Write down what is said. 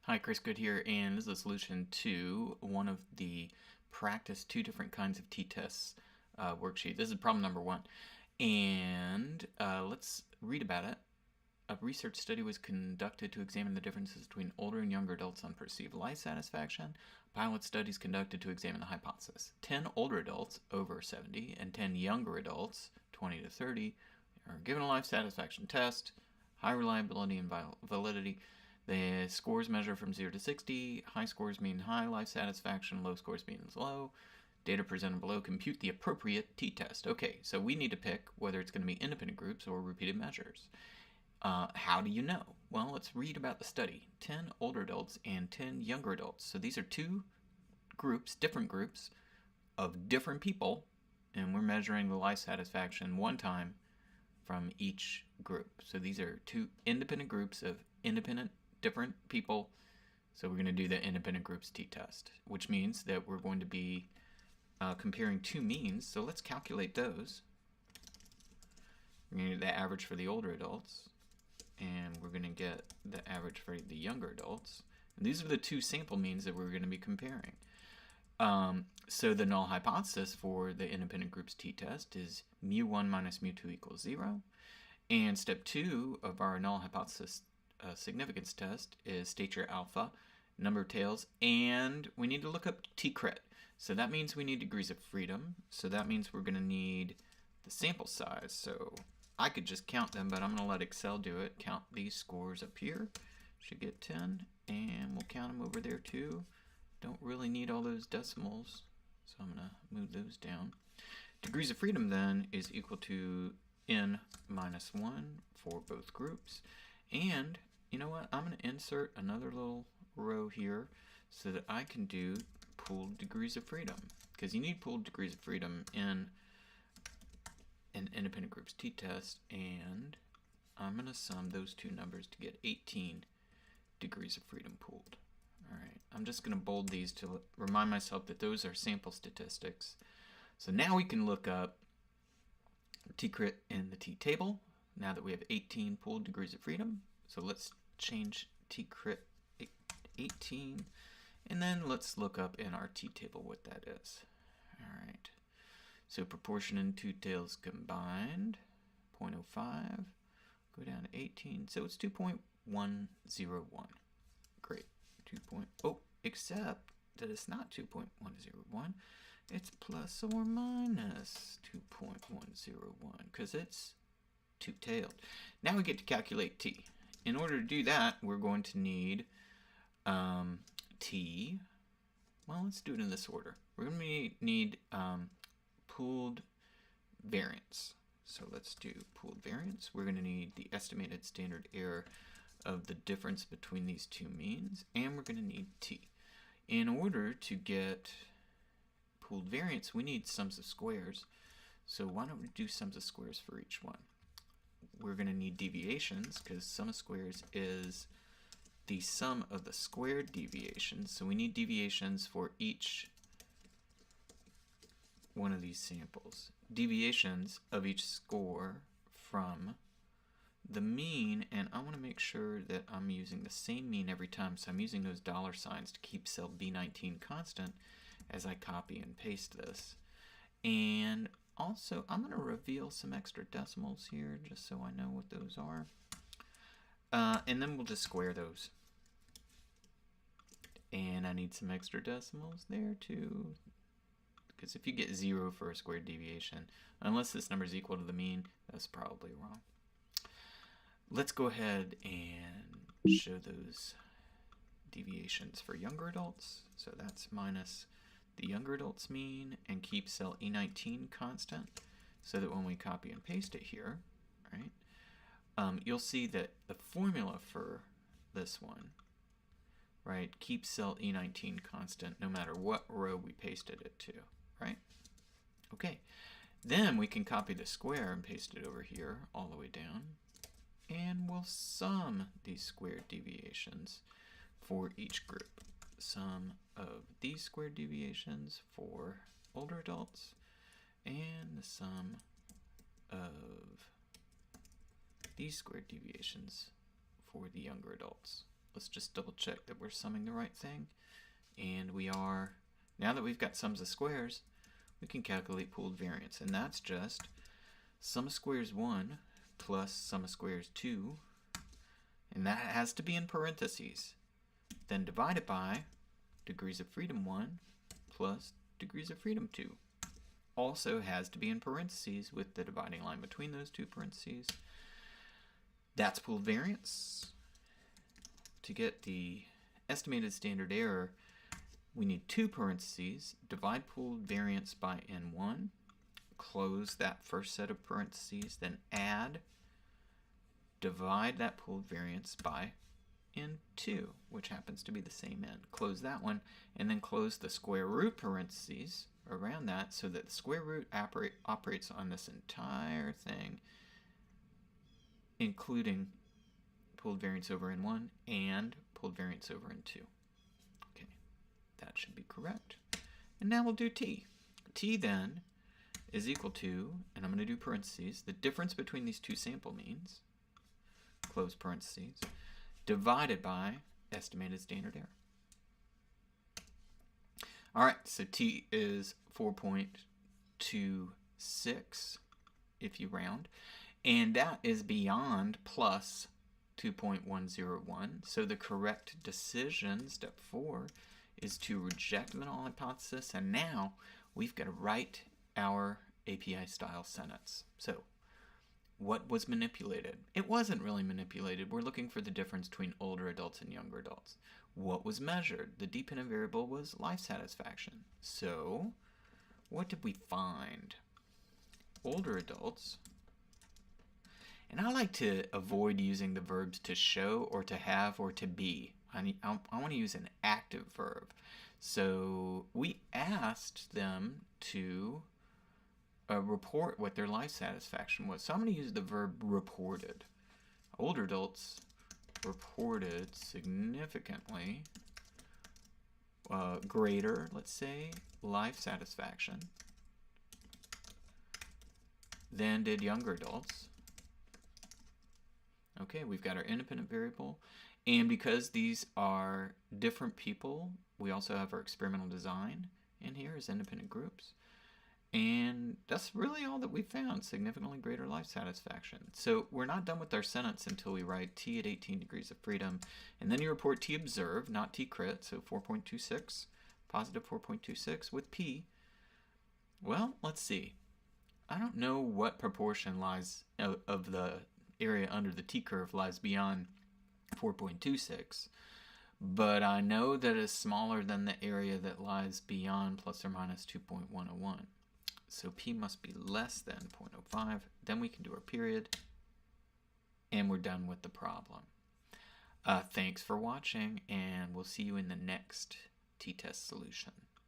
Hi, Chris Good here, and this is a solution to one of the practice two different kinds of t-tests worksheet. This is problem number 1, and let's read about it. A research study was conducted to examine the differences between older and younger adults on perceived life satisfaction. Pilot studies conducted to examine the hypothesis. 10 older adults over 70 and 10 younger adults 20 to 30 are given a life satisfaction test, high reliability and validity. The scores measure from 0 to 60. High scores mean high life satisfaction, low scores means low. Data presented below compute the appropriate t-test. Okay, so we need to pick whether it's going to be independent groups or repeated measures. How do you know? Well, let's read about the study. 10 older adults and 10 younger adults. So these are two groups, different groups of different people, and we're measuring the life satisfaction one time from each group. So these are two independent groups of independent different people. So we're going to do the independent groups t-test, which means that we're going to be comparing two means. So let's calculate those. We're going to get the average for the older adults, and we're going to get the average for the younger adults. And these are the two sample means that we're going to be comparing. So the null hypothesis for the independent groups t-test is mu1 minus mu2 equals 0. And step 2 of our null hypothesis significance test is state your alpha, number of tails, and we need to look up t-crit. So that means we need degrees of freedom. So that means we're going to need the sample size. So I could just count them, but I'm going to let Excel do it. Count these scores up here. Should get 10, and we'll count them over there too. Don't really need all those decimals, so I'm going to move those down. Degrees of freedom then is equal to n minus 1 for both groups. And you know what? I'm going to insert another little row here so that I can do pooled degrees of freedom, because you need pooled degrees of freedom in an independent groups t-test, and I'm going to sum those two numbers to get 18 degrees of freedom pooled. All right, I'm just going to bold these to remind myself that those are sample statistics. So now we can look up t-crit in the t-table now that we have 18 pooled degrees of freedom. So let's change t-crit 18, and then let's look up in our t-table what that is. All right, so proportion and two tails combined, 0.05, go down to 18, so it's 2.101. Great. 2. Except that it's not 2.101, it's plus or minus 2.101 because it's two-tailed. Now we get to calculate t. In order to do that, we're going to need t. Well, let's do it in this order. We're going to need pooled variance. So let's do pooled variance. We're going to need the estimated standard error of the difference between these two means, and we're going to need t. In order to get pooled variance, we need sums of squares. So why don't we do sums of squares for each one? We're going to need deviations, because sum of squares is the sum of the squared deviations. So we need deviations for each one of these samples. Deviations of each score from the mean, and I want to make sure that I'm using the same mean every time, so I'm using those dollar signs to keep cell B19 constant as I copy and paste this. And also, I'm going to reveal some extra decimals here just so I know what those are. And then we'll just square those. And I need some extra decimals there too, because if you get 0 for a squared deviation, unless this number is equal to the mean, that's probably wrong. Let's go ahead and show those deviations for younger adults. So that's minus the younger adults mean, and keep cell E19 constant, so that when we copy and paste it here, right, you'll see that the formula for this one, right, keeps cell E19 constant no matter what row we pasted it to, right? Okay, then we can copy the square and paste it over here all the way down, and we'll sum these squared deviations for each group. Sum of these squared deviations for older adults, and the sum of these squared deviations for the younger adults. let's just double check that we're summing the right thing. And we are, now that we've got sums of squares, we can calculate pooled variance. And that's just sum of squares 1 plus sum of squares 2. And that has to be in parentheses. Then divided by degrees of freedom 1 plus degrees of freedom 2. Also has to be in parentheses with the dividing line between those two parentheses. That's pooled variance. To get the estimated standard error, we need two parentheses, divide pooled variance by n1, close that first set of parentheses, then add, divide that pooled variance by n2, which happens to be the same n. Close that one, and then close the square root parentheses around that so that the square root operates on this entire thing, including pooled variance over n1 and pooled variance over n2. Okay, that should be correct. And now we'll do t. T then is equal to, and I'm going to do parentheses, the difference between these two sample means, close parentheses, divided by estimated standard error. All right, so t is 4.26 if you round, and that is beyond plus 2.101. So the correct decision, step 4, is to reject the null hypothesis, and now we've got to write our API style sentence. So what was manipulated? It wasn't really manipulated. We're looking for the difference between older adults and younger adults. What was measured? The dependent variable was life satisfaction. So what did we find? Older adults. And I like to avoid using the verbs to show or to have or to be. I want to use an active verb. So we asked them to report what their life satisfaction was. So I'm going to use the verb reported. Older adults reported significantly greater, let's say, life satisfaction than did younger adults. Okay, we've got our independent variable. And because these are different people, we also have our experimental design in here as independent groups. And that's really all that we found, significantly greater life satisfaction. So we're not done with our sentence until we write t at 18 degrees of freedom. And then you report t observed, not t crit, so 4.26, positive 4.26 with p. Well, let's see. I don't know what proportion lies of the area under the t-curve lies beyond 4.26, but I know that it's smaller than the area that lies beyond plus or minus 2.101. So p must be less than 0.05. Then we can do our period, and we're done with the problem. Thanks for watching, and we'll see you in the next t-test solution.